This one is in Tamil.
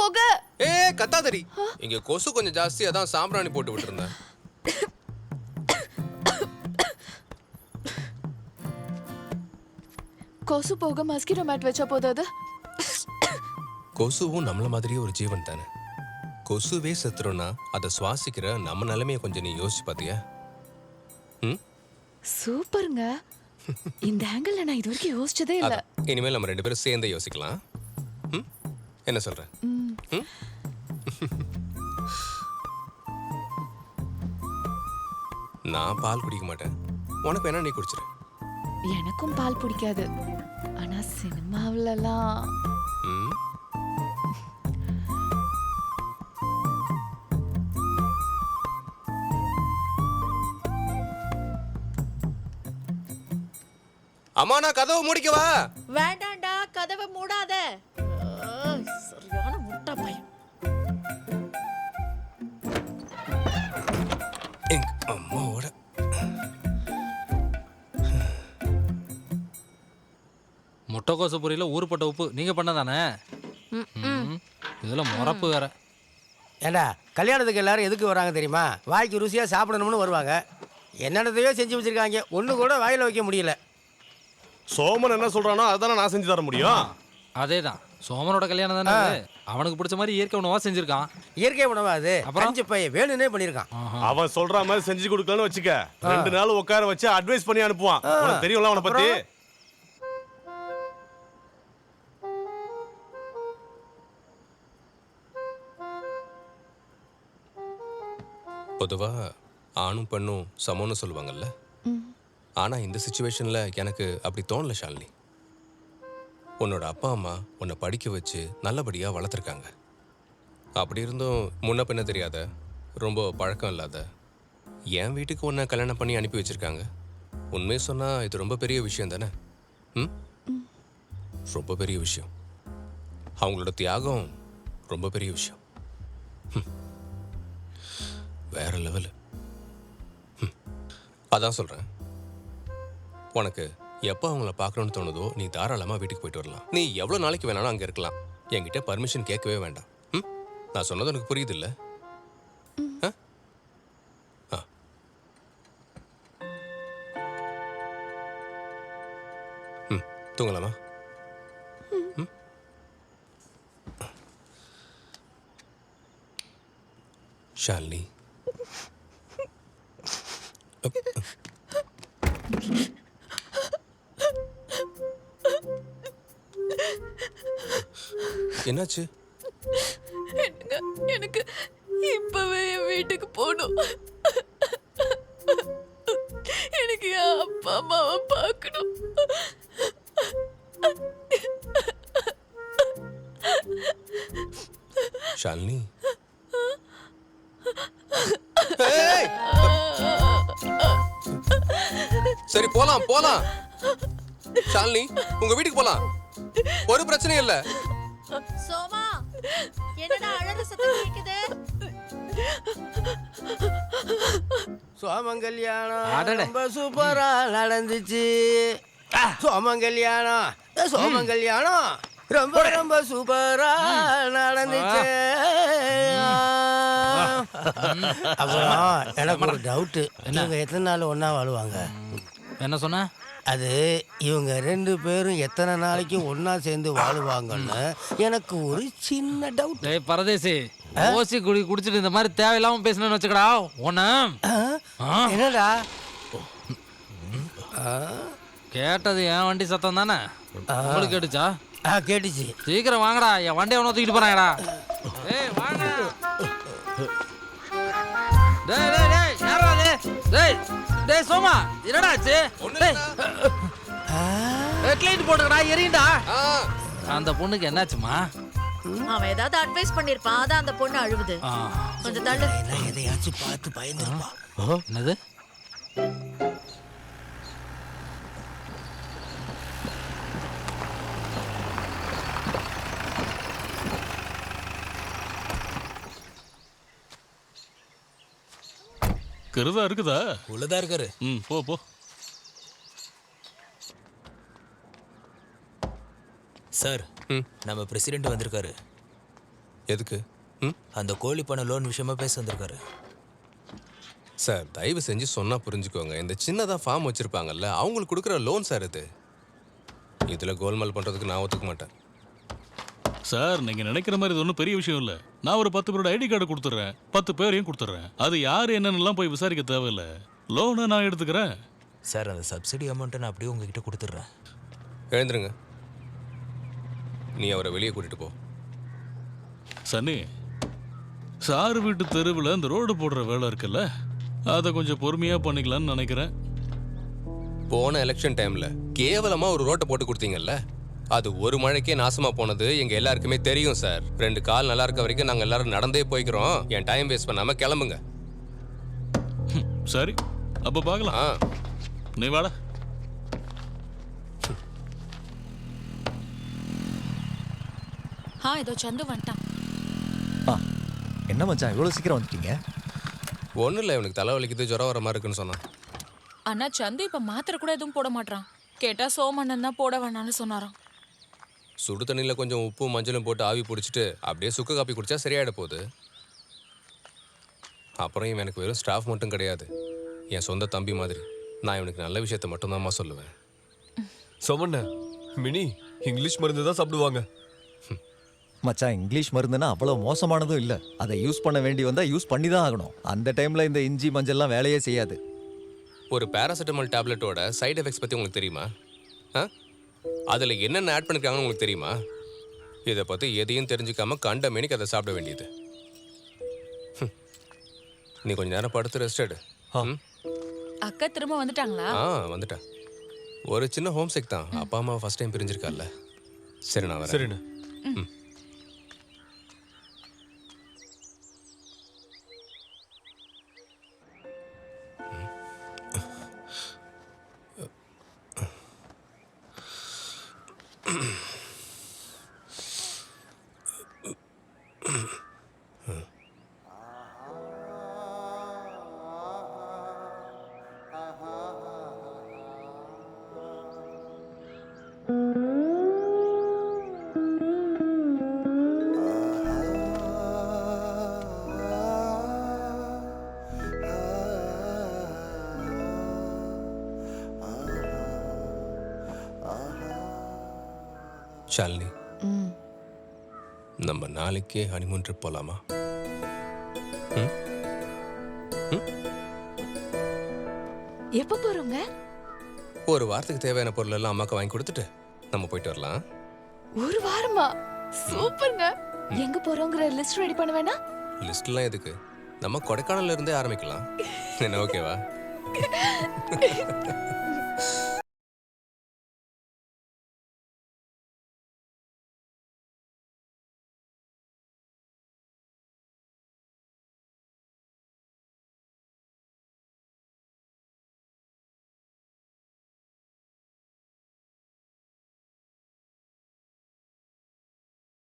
புகை. கத்தாதடி. இங்க கொசு கொஞ்சம் ஜாஸ்தி, அதான் சாம்பிராணி போட்டு விட்டுருந்தேன். கொசு போக மஸ்கிட்டோ மேட் வச்சா போதாது. கொசுவும் நம்மள மாதிரியே ஒரு ஜீவன் தானே. கொசுவே செத்துறோம்னா அதை சுவாசிக்கிற நம்ம நிலைமையை கொஞ்சம் நீ யோசிச்சு பாத்தியா? சூப்பருங்க. இந்த ஆங்கிள் நான் இது வரைக்கும் யோசிச்சதே இல்ல. இனிமேல் நம்ம 2 பேரும் சேர்ந்து யோசிக்கலாம். என்ன சொல்ற? நான் பால் குடிக்க மாட்டேன். உனக்கு வேணா நீ குடிச்சிரு. எனக்கும் பால் பிடிக்காது. ஆனா சினிமாவிலலாம் அம்மா நான் கதவை மூடிக்கவா? வேண்டாண்டா, கதவை மூடாத. சரியான முட்டா பையன். எங்க அம்மாவோட முட்டைக்கோசு பொரியல ஊறுப்பட்ட உப்பு நீங்க பண்ணதானே? இதுல முறப்பு வேற. ஏண்டா கல்யாணத்துக்கு எல்லாரும் எதுக்கு வராங்க தெரியுமா? வாய்க்கு ருசியா சாப்பிடணும்னு வருவாங்க. என்னென்னதையோ செஞ்சு வச்சிருக்காங்க, ஒண்ணு கூட வாயில வைக்க முடியல. சோமன் என்ன சொல்றானோ அதானே நான் செஞ்சு தர முடியும். அதேதான், சோமனோட கல்யாணம் தானே. அவனுக்கு பிடிச்ச மாதிரி இயற்கை உணவா செஞ்சிருக்கான். இயற்கை உணவா அது? அப்புறம் பையன் வேணும்னே பண்ணிருக்கான். அவன் சொல்ற மாதிரி செஞ்சு கொடுக்கலன்னு வச்சுக்க, 2 நாள் உட்கார வச்சு அட்வைஸ் பண்ணி அனுப்புவான். உனக்கு தெரியும்ல அவனை பத்தி. பொதுவா ஆணும் பெண்ணும் சமம்னு சொல்லுவாங்கல்ல. ஆனா இந்த சிச்சுவேஷன்ல எனக்கு அப்படி தோணல ஷாலினி. உன்னோட அப்பா அம்மா உன்னை படிக்க வச்சு நல்லபடியா வளர்த்துருக்காங்க. அப்படி இருந்தும் முன்ன பின்ன தெரியாத, ரொம்ப பழக்கம் இல்லாத என் வீட்டுக்கு உன்னை கல்யாணம் பண்ணி அனுப்பி வச்சிருக்காங்க. உண்மையை சொன்னா இது ரொம்ப பெரிய விஷயம் தானே. ரொம்ப பெரிய விஷயம். அவங்களோட தியாகம் ரொம்ப பெரிய விஷயம். வேற லெவலு. அதான் சொல்றேன், உனக்கு எப்போ அவங்கள பார்க்கணும்னு தோணுதோ நீ தாராளமாக வீட்டுக்கு போயிட்டு வரலாம். நீ எவ்வளோ நாளைக்கு வேணாலும் அங்கே இருக்கலாம். என்கிட்ட பர்மிஷன் கேட்கவே வேண்டாம். நான் சொன்னது உனக்கு புரியுது இல்லை? தூங்கலாமா? ஷாலினி, என்னாச்சு? எனக்கு இப்பவே என் வீட்டுக்கு போகணும். எனக்கு என் அப்பா அம்மாவை பார்க்கணும். ஷாலினி, சரி போலாம் போலாம். ஷாலினி, உங்க வீட்டுக்கு போலாம், ஒரு பிரச்சனையும் இல்ல. சோமா, என்னடா அழகு சத்தம் கேக்குது? சோமங்கல்யாணம் ரொம்ப சூப்பரா நடந்துச்சு. சோமங்கல்யாணம் சோமங்கல்யாணம் ரொம்ப ரொம்ப சூப்பரா நடந்துச்சு. அப்புறம் எனக்கு ஒரு டவுட்டு, இவங்க எத்தனை நாள் ஒன்னா வாழுவாங்க? என்ன சொன்ன? அது இவங்க 2 பேரும் எத்தனை நாளைக்கு ஒன்னா சேர்ந்து வாழுவாங்கன்னு எனக்கு ஒரு சின்ன டவுட். டேய் பரதேசி, ஓசி குடிச்சிட்டு இந்த மாதிரி தேவையில்லாம பேசணும்னு வச்சுக்கடா உன்ன. என்னடா கேட்டது என் வண்டி சத்தம் தானே? உங்களுக்கு கேட்டுச்சா? கேட்டுச்சு. சீக்கிரம் வாங்கடா, என் வண்டியை அவனை தூக்கிட்டு போறாங்கடா. டேய் வாங்க. டேய் டேய் டேய் யாரா டேய்? டேய் டேய் சோமா, என்னடா ஆச்சு? டேய் ஹெட்லைட் போடுங்கடா, எரியும்டா. அந்த பொண்ணுக்கு என்னாச்சுமா? அவன் ஏதாவது அட்வைஸ் பண்ணிருப்பான், அதான் அந்த பொண்ணு அழுவுது. கொஞ்சம் தள்ளு. எதையாச்சும் பார்த்து பயந்துருப்பா. என்னது? கருதா இருக்குதா? உள்ளதா இருக்காரு. போ போ. சார், நம்ம பிரசிடென்ட் வந்திருக்காரு. எதுக்கு? ம் அந்த கோழி பண்ண லோன் விஷயமா பேச வந்திருக்காரு. சார் தயவு செஞ்சு சொன்னா புரிஞ்சுக்கோங்க. இந்த சின்னதா ஃபார்ம் வச்சிருப்பாங்கல்ல, அவங்களுக்கு கொடுக்குற லோன் சார் இது. இதுல கோல்மால் பண்றதுக்கு நான் ஒத்துக்க மாட்டேன். சார் நீங்க நினைக்கிற மாதிரி இது ஒன்றும் பெரிய விஷயம் இல்லை. நான் ஒரு 10 பேரோட ஐடி கார்டு கொடுத்துட்றேன், 10 பேரையும் கொடுத்துட்றேன். அது யார் என்னென்னலாம் போய் விசாரிக்க தேவையில்லை. லோனை நான் எடுத்துக்கிறேன். சார் அந்த சப்சிடி அமௌண்ட்டை நான் அப்படியே உங்ககிட்ட கொடுத்துட்றேன். எழுந்துருங்க. நீ அவரை வெளியே கூட்டிட்டு போ. சன்னி, சார் வீட்டு தெருவில் இந்த ரோடு போடுற வேலை இருக்குல்ல, அதை கொஞ்சம் பொறுமையாக பண்ணிக்கலாம்னு நினைக்கிறேன். போன எலெக்ஷன் டைம்ல கேவலமா ஒரு ரோட்டை போட்டு கொடுத்தீங்கல்ல, அது ஒரு மழைக்கே நாசமா போனது எங்க எல்லாருக்குமே தெரியும் சார். 2 கால் நல்லா இருக்க வரைக்கும் நாங்க எல்லாரும் நடந்தே போய்க்கிறோம். என் டைம் வேஸ்ட் பண்ணாம கிளம்புங்க. சரி, அப்போ பார்க்கலாம். ஆ நீ வாடா. இதோ சந்து வந்துட்டான். என்ன மச்சான் இவ்வளோ சீக்கிரம் வந்துட்டீங்க? ஒன்றும் இல்லை, இவனுக்கு தலை வலிக்குது, ஜுரம் வர மாதிரி இருக்குன்னு சொன்னான். அண்ணா சந்து இப்ப மாத்திரை கூட எதுவும் போட மாட்டான். கேட்டா சோமண்ணன் தான் போட வேணாம்னு சொன்னாராம். சுடு தண்ணியில் கொஞ்சம் உப்பும் மஞ்சளும் போட்டு ஆவி பிடிச்சிட்டு அப்படியே சுக்கு காப்பி குடிச்சா சரியாயிட போகுது. அப்புறம் இவன் எனக்கு வெறும் ஸ்டாஃப் மட்டும் கிடையாது, என் சொந்த தம்பி மாதிரி. நான் இவனுக்கு நல்ல விஷயத்த மட்டும்தான்மா சொல்லுவேன். சோமண்ண மினி இங்கிலீஷ் மருந்து தான் சாப்பிடுவாங்க. மச்சான் இங்கிலீஷ் மருந்துன்னா அவ்வளோ மோசமானதும் இல்லை. அதை யூஸ் பண்ண வேண்டி வந்தால் யூஸ் பண்ணி தான் ஆகணும். அந்த டைமில் இந்த இஞ்சி மஞ்சள்லாம் வேலையே செய்யாது. ஒரு பேராசிட்டமால் டேப்லெட்டோட சைடு எஃபெக்ட்ஸ் பற்றி உங்களுக்கு தெரியுமா? அதில் என்னென்ன ஆட் பண்ணிருக்காங்கன்னு உங்களுக்கு தெரியுமா? இதை பற்றி எதையும் தெரிஞ்சுக்காம கண்ட மேனிக்கு அதை சாப்பிட வேண்டியது. நீ கொஞ்ச நேரம் படுத்து ரெஸ்ட் எடு. அக்கா திரும்ப வந்துட்டாங்களா? வந்துட்டா. ஒரு சின்ன ஹோம் சிக் தான். அப்பா அம்மா ஃபர்ஸ்ட் டைம் பிரிஞ்சிருக்கால. சரி நான் வரேன். சரிண்ணே. ஷாலினி, நம்ம நாளைக்கே ஹனிமூன் ட்ரிப் போலாமா? எப்ப போறோங்க? ஒரு வாரத்துக்கு தேவையான பொருள் எல்லாம் அம்மாக்கு வாங்கி கொடுத்துட்டு நம்ம போயிட்டு வரலாம். ஒரு வாரமா? சூப்பர்ங்க. எங்க போறோங்கிற லிஸ்ட் ரெடி பண்ண வேணா? லிஸ்ட்லாம் எதுக்கு? நம்ம கொடைக்கானல்ல இருந்தே ஆரம்பிக்கலாம். என்ன ஓகேவா?